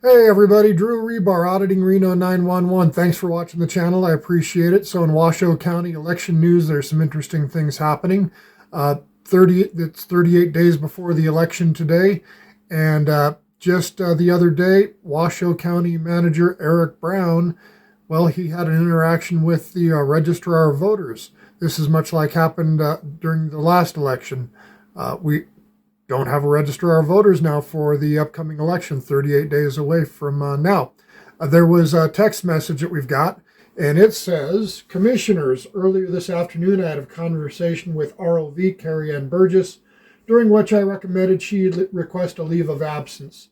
Hey everybody, Drew Rebar, Auditing Reno 911. Thanks for watching the channel. I appreciate it. So in Washoe County election news, there's some interesting things happening. It's 38 days before the election today. And just the other day, Washoe County Manager Eric Brown, well, he had an interaction with the Registrar of Voters. This is much like happened during the last election. We don't have a registrar of voters now for the upcoming election, 38 days away from now. There was a text message that we've got, and it says, Commissioners, earlier this afternoon I had a conversation with ROV Carrie Ann Burgess, during which I recommended she request a leave of absence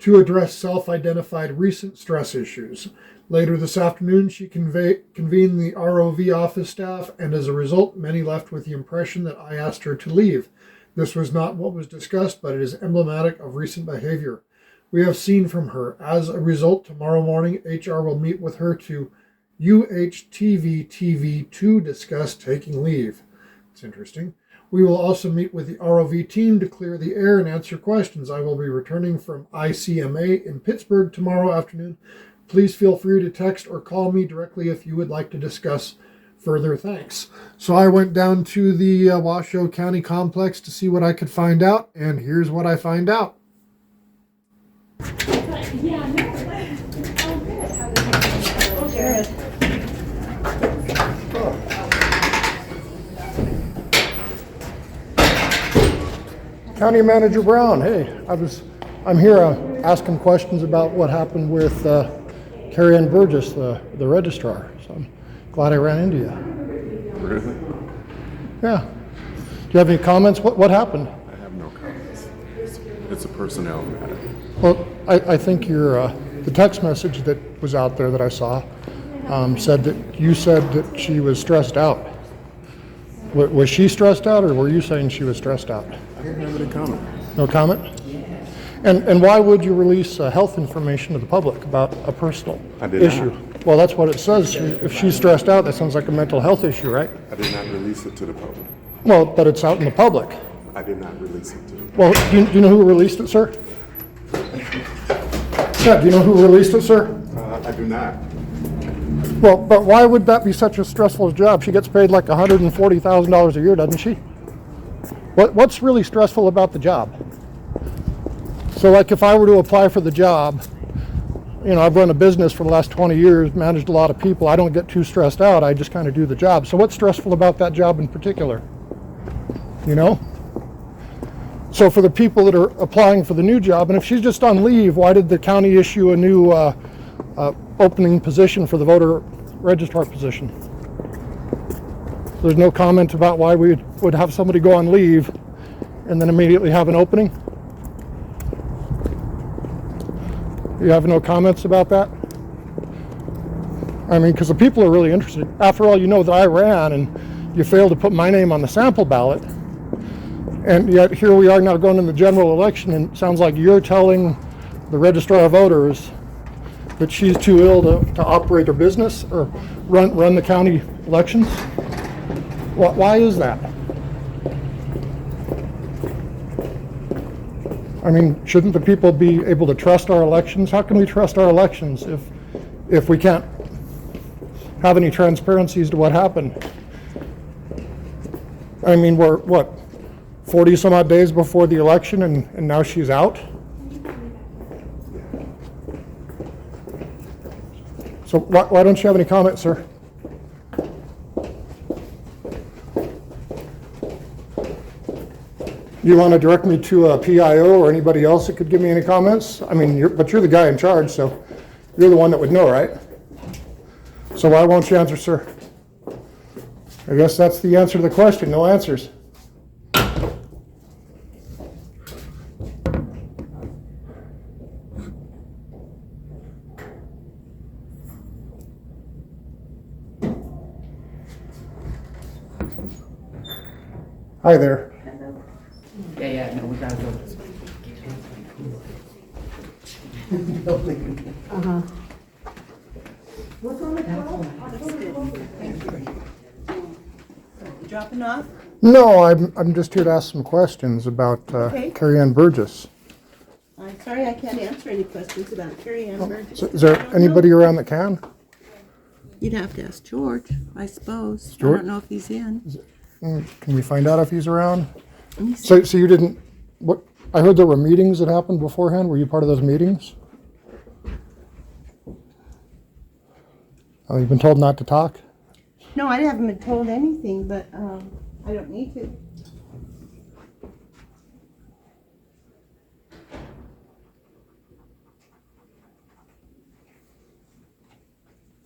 to address self-identified recent stress issues. Later this afternoon, she convened the ROV office staff, and as a result, many left with the impression that I asked her to leave. This was not what was discussed, but it is emblematic of recent behavior we have seen from her. As a result, tomorrow morning, HR will meet with her to UHTV TV to discuss taking leave. It's interesting. We will also meet with the ROV team to clear the air and answer questions. I will be returning from ICMA in Pittsburgh tomorrow afternoon. Please feel free to text or call me directly if you would like to discuss further. Thanks. So I went down to the Washoe County complex to see what I could find out, and here's what I find out. Yeah, no. Oh, good. How did you County Manager Brown, hey, I'm here asking questions about what happened with Carrie Ann Burgess, the registrar. So I'm glad I ran into you. Really? Yeah. Do you have any comments? What happened? I have no comments. It's a personnel matter. Well, I think the text message that was out there that I saw said that you said that she was stressed out. Was she stressed out, or were you saying she was stressed out? I didn't have any comment. No comment? And why would you release health information to the public about a personal issue? Not. Well, that's what it says. If she's stressed out, that sounds like a mental health issue, right? I did not release it to the public. Well, but it's out in the public. I did not release it to the public. Well, do you know who released it, sir? Yeah, do you know who released it, sir? I do not. Well, but why would that be such a stressful job? She gets paid like $140,000 a year, doesn't she? What's really stressful about the job? So like if I were to apply for the job, you know, I've run a business for the last 20 years, managed a lot of people. I don't get too stressed out. I just kind of do the job. So what's stressful about that job in particular? You know? So for the people that are applying for the new job, and if she's just on leave, why did the county issue a new opening position for the voter registrar position? There's no comment about why we would have somebody go on leave and then immediately have an opening? You have no comments about that? I mean, because the people are really interested. After all, you know that I ran and you failed to put my name on the sample ballot. And yet here we are now going in the general election, and it sounds like you're telling the registrar of voters that she's too ill to operate her business or run the county elections. Why is that? I mean, shouldn't the people be able to trust our elections? How can we trust our elections if we can't have any transparency as to what happened? I mean, we're, 40 some odd days before the election, and now she's out? So why don't you have any comments, sir? You want to direct me to a PIO or anybody else that could give me any comments? I mean, but you're the guy in charge, so you're the one that would know, right? So why won't you answer, sir? I guess that's the answer to the question, no answers. Hi there. Yeah, no, we gotta go. What's on the call? You dropping off? No, I'm just here to ask some questions about Okay. Carrie Ann Burgess. I Sorry, I can't answer any questions about Carrie Ann Burgess. So is there anybody around that can? You'd have to ask George, I suppose. George? I don't know if he's in. Can we find out if he's around? Let me see. So you didn't, what, I heard there were meetings that happened beforehand. Were you part of those meetings? Oh, you've been told not to talk? No, I haven't been told anything, but I don't need to.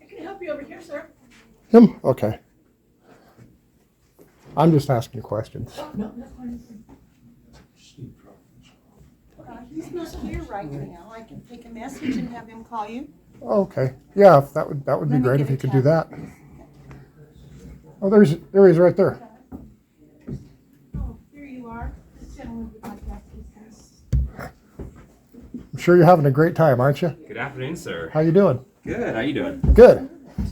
I can help you over here, sir. Him? Okay. I'm just asking questions. He's not here right now. I can take a message and have him call you. Okay. Yeah, that would be Let me great get if you a could do tab. that. Oh, there he is right there. Oh, here you are. This gentleman would like to ask you this. I'm sure you're having a great time, aren't you? Good afternoon, sir. How you doing? Good. How you doing? Good.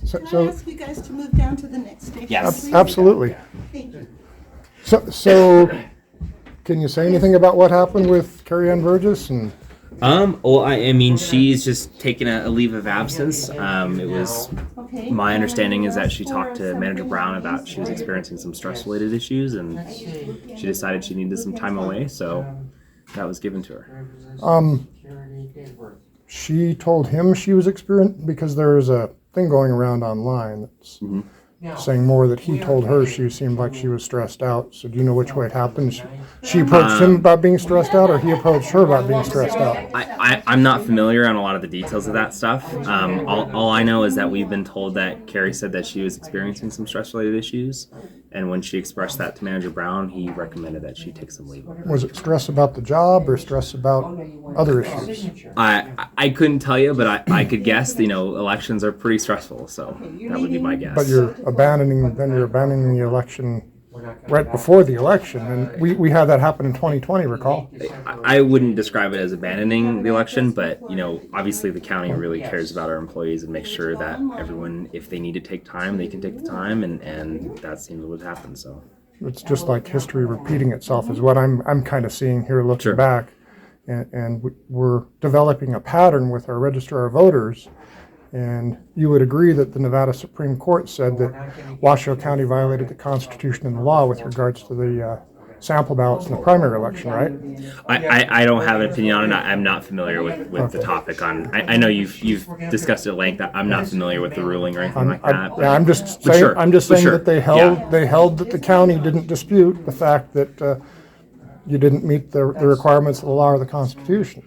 Can I So ask you guys to move down to the next station? Yes. please? absolutely. Thank you. So can you say anything about what happened with Carrie Ann Burgess? And Well, I mean, she's just taken a leave of absence. It was Okay. my understanding is that she talked to Manager Brown about she was experiencing some stress-related issues, and she decided she needed some time away, so that was given to her. she told him she was experiencing, because there's a thing going around online that's saying more that he told her she seemed like she was stressed out. So do you know which way it happened? She approached him about being stressed out, or he approached her about being stressed out? I'm not familiar on a lot of the details of that stuff. All I know is that we've been told that Carrie said that she was experiencing some stress-related issues, and when she expressed that to Manager Brown, he recommended that she take some leave. Was it stress about the job or stress about other issues? I couldn't tell you, but I could guess. You know, elections are pretty stressful, so that would be my guess. But you're abandoning the election right before the election, and we had that happen in 2020, recall? I wouldn't describe it as abandoning the election, but you know, obviously the county really cares about our employees and makes sure that everyone, if they need to take time, they can take the time, and that seems what happened. So It's just like history repeating itself is what I'm kind of seeing here looking Sure. back. And we're developing a pattern with our registrar of voters. And you would agree that the Nevada Supreme Court said that Washoe County violated the Constitution and the law with regards to the sample ballots in the primary election, right? I don't have an opinion on it. I'm not familiar with the topic. I know you've discussed it at length. I'm not familiar with the ruling or anything like that. Yeah, I'm just but saying, sure, I'm just but saying sure. that they Yeah. held that the county didn't dispute the fact that you didn't meet the requirements of the law or the Constitution.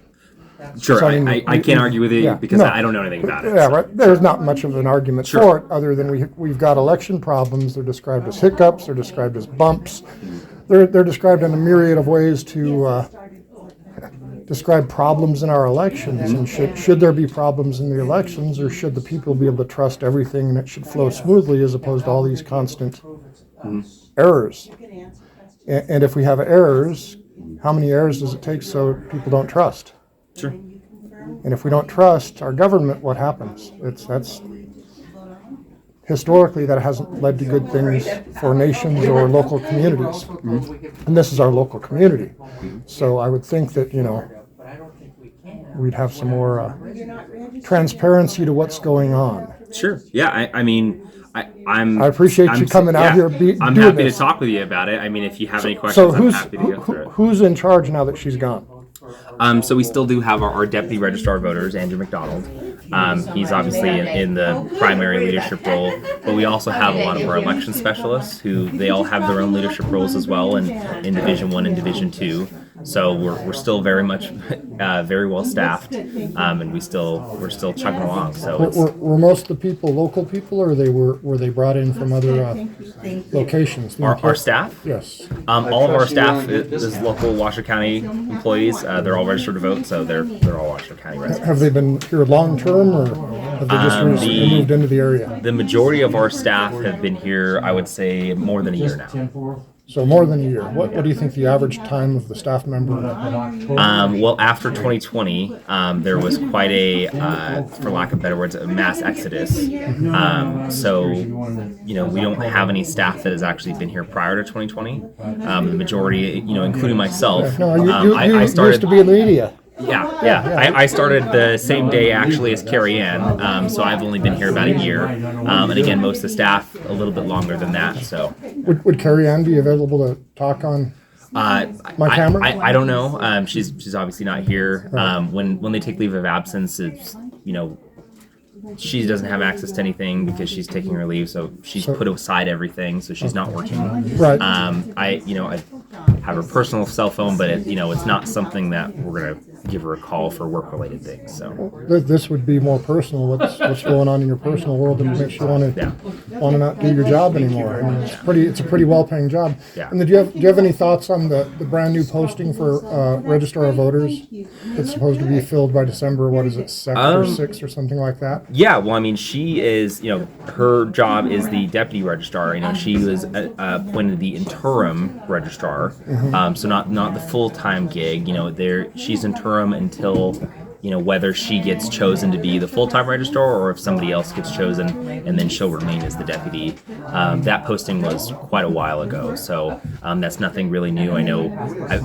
Sure, So, I mean, I can't argue with you yeah, because no. I don't know anything about it. Yeah, right. There's not much of an argument Sure. for it, other than we've got election problems. They're described as hiccups. They're described as bumps. They're described in a myriad of ways to describe problems in our elections. And should there be problems in the elections, or should the people be able to trust everything and it should flow smoothly, as opposed to all these constant errors? You can answer questions. And if we have errors, how many errors does it take so people don't trust? Sure. And if we don't trust our government, what happens? That's historically, that hasn't led to good things for nations or local communities. And this is our local community. So I would think that, we'd have some more You're not registered. transparency to what's going on. Sure. Yeah. I mean, I'm. I appreciate you coming out here I'm doing happy this. to talk with you about it. I mean, if you have any questions, So I'm happy to go through it. who's in charge now that she's gone? So we still do have our deputy registrar of voters, Andrew McDonald. He's obviously in the primary leadership role, but we also have a lot of our election specialists who they all have their own leadership roles as well in Division 1 and Division 2. So we're still very much very well staffed, and we're still chugging along. So it's, Were most of the people local people, or were they brought in from other locations? our staff. Yes. All of our staff is local Washoe County employees. They're all registered to vote, so they're all Washoe County residents. Have they been here long term, or have they just recently moved into the area? The majority of our staff have been here, I would say, more than a year now. So more than a year. What do you think the average time of the staff member? Well, after 2020, there was quite a, for lack of better words, a mass exodus. So, we don't have any staff that has actually been here prior to 2020. The majority, including myself, No, you I used started. to be in the media. Yeah. I started the same day actually as Carrie Ann, so I've only been here about a year. And again, most of the staff a little bit longer than that. So Would Carrie Ann be available to talk on my camera? I don't know. She's obviously not here. When they take leave of absence, it's she doesn't have access to anything because she's taking her leave, so she's put aside everything, so she's not working. Right. I have her personal cell phone, but it's not something that we're gonna give her a call for work-related things. So This would be more personal. What's going on in your personal world that makes you want to not do your job anymore? I mean, it's a pretty well-paying job. Yeah. And do you have any thoughts on the brand new posting for Registrar of Voters? It's supposed to be filled by December. What is it, 2nd or 6th or something like that? Yeah, well, I mean, she is, her job is the deputy registrar. She was appointed the interim registrar, so not the full-time gig. She's interim until whether she gets chosen to be the full-time registrar or if somebody else gets chosen, and then she'll remain as the deputy. That posting was quite a while ago, so that's nothing really new. I know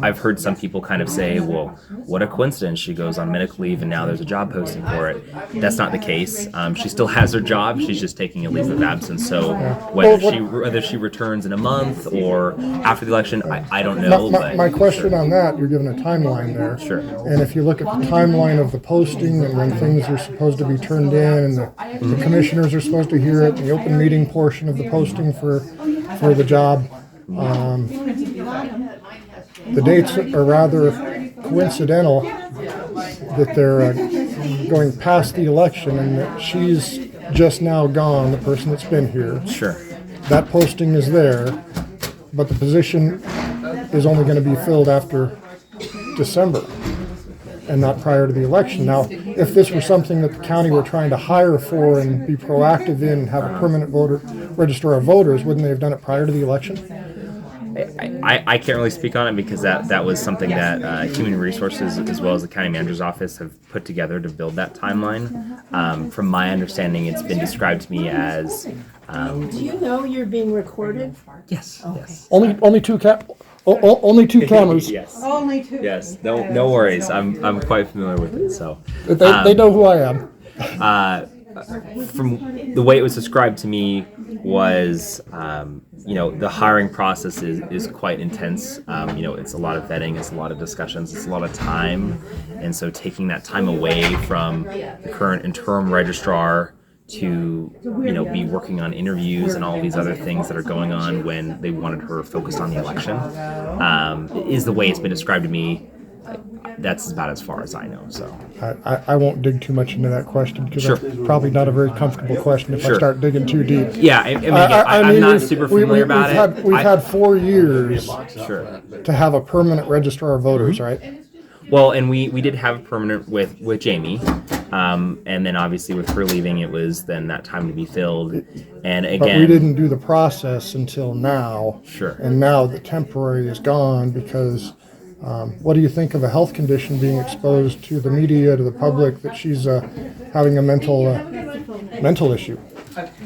I've heard some people kind of say, well, what a coincidence, she goes on medical leave and now there's a job posting for it. That's not the case. She still has her job, she's just taking a leave of absence, so whether she returns in a month or after the election, I don't know. My question on that, you're given a timeline there. Sure. And if you look at the timeline of the posting and when things are supposed to be turned in and the commissioners are supposed to hear it, the open meeting portion of the posting for the job, the dates are rather coincidental that they're going past the election and that she's just now gone, the person that's been here. Sure. That posting is there, but the position is only going to be filled after December and not prior to the election. Now, if this were something that the county were trying to hire for and be proactive in, have a permanent registrar of voters, wouldn't they have done it prior to the election? I can't really speak on it because that was something that Human Resources as well as the County Manager's Office have put together to build that timeline. From my understanding, it's been described to me as... Do you know you're being recorded? Yes. Okay. Yes. Only two cameras. Yes. Only two. Yes. No worries. I'm quite familiar with it. So They know who I am. from the way it was described to me was the hiring process is quite intense. It's a lot of vetting, it's a lot of discussions, it's a lot of time, and so taking that time away from the current interim registrar to be working on interviews and all these other things that are going on when they wanted her focused on the election is the way it's been described to me. That's about as far as I know. So I won't dig too much into that question because Sure. it's probably not a very comfortable question if I start digging too deep. Yeah, I'm not super familiar about it. We've had 4 years Sure. to have a permanent registrar of voters, right? Well, and we did have a permanent with Jamie, and then obviously with her leaving, it was then that time to be filled. And again, But we didn't do the process until now. Sure. And now the temporary is gone because what do you think of a health condition being exposed to the media, to the public, that she's having a mental issue?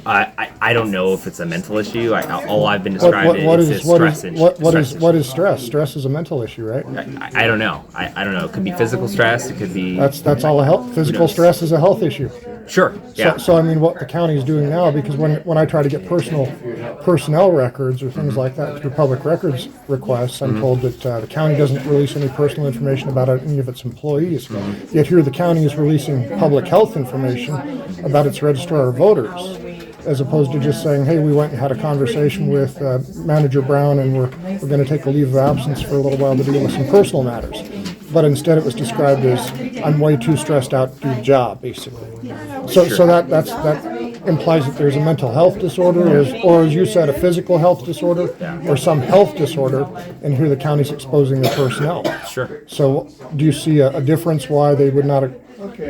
I don't know if it's a mental issue. All I've been described is stress. What is stress? Stress is a mental issue, right? I don't know. I don't know. It could be physical stress. It could be. That's all a health. Physical stress is a health issue. Sure. Yeah. So I mean, what the county is doing now, because when I try to get personnel records or things like that through public records requests, I'm told that the county doesn't release any personal information about any of its employees. Yet here the county is releasing public health information about its registrar of voters, as opposed to just saying, hey, we went and had a conversation with Manager Brown and we're going to take a leave of absence for a little while to deal with some personal matters. But instead it was described as, I'm way too stressed out to do the job, basically. So that implies that there's a mental health disorder, or as you said, a physical health disorder, or some health disorder, and here the county's exposing their personnel. Sure. So do you see a difference why they would not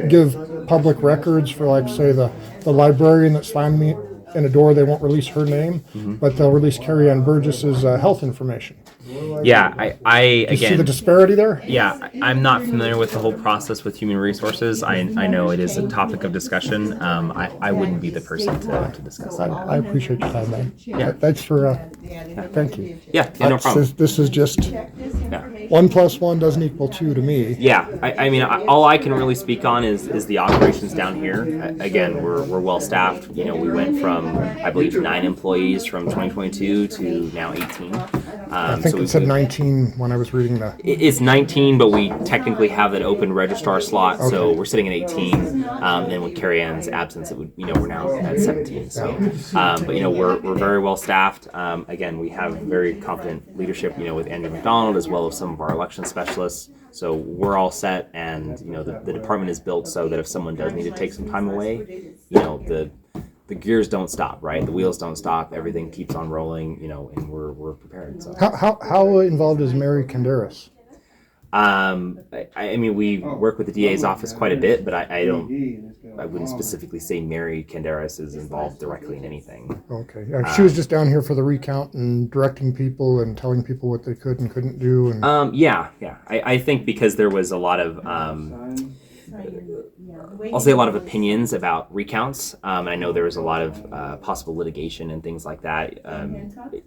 give public records for, like, say, the librarian that slammed me in a door? They won't release her name, but they'll release Carrie Ann Burgess's health information. Yeah, I Do you see again. the disparity there? Yeah, I'm not familiar with the whole process with Human Resources. I know it is a topic of discussion. I wouldn't be the person to discuss that. I appreciate your time, man. Yeah. Thanks for, thank you. Yeah, no problem. This is just 1 + 1 doesn't equal 2 to me. Yeah, I mean, all I can really speak on is the operations down here. Again, we're well staffed. You know, we went from, I believe, 9 employees from 2022 to now 18. I think it said 19 when I was reading that. It's 19, but we technically have that open registrar slot, so we're sitting at 18. And with Carrie Ann's absence, it would, we're now at 17. So, but we're very well staffed. Again, we have very competent leadership, with Andrew McDonald as well as some of our election specialists. So we're all set, and the department is built so that if someone does need to take some time away, the gears don't stop, right? The wheels don't stop. Everything keeps on rolling, and we're prepared. So. How involved is Mary Canderas? I mean, we work with the DA's office quite a bit, but I wouldn't specifically say Mary Canderas is involved directly in anything. Okay. She was just down here for the recount and directing people and telling people what they could and couldn't do. And yeah. I think because there was a lot of I'll say a lot of opinions about recounts, and I know there was a lot of possible litigation and things like that.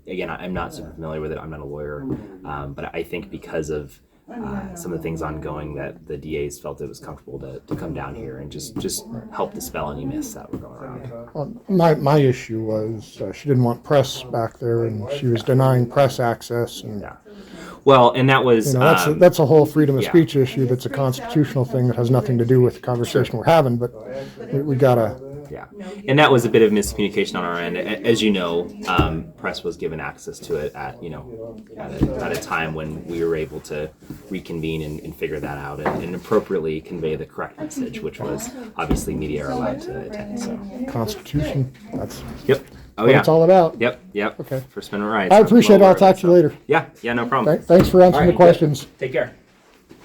Again, I'm not super familiar with it. I'm not a lawyer, but I think because of some of the things ongoing, that the DAs felt it was comfortable to come down here and just help dispel any myths that were going around. Well, my issue was she didn't want press back there, and she was denying press access. And yeah. Well, and that was that's a whole freedom of speech issue. That's a constitutional thing that has nothing to do with the conversation we're having. But we gotta. Yeah, and that was a bit of miscommunication on our end. As you know, press was given access to it at a time when we were able to reconvene and figure that out and appropriately convey the correct message, which was obviously media are allowed to attend. So Constitution. That's yep. Oh what yeah, it's all about. Yep. Okay. First Amendment rights. I appreciate it. I'll talk to you later. Yeah, no problem. Thanks for answering All right, the questions. Take care.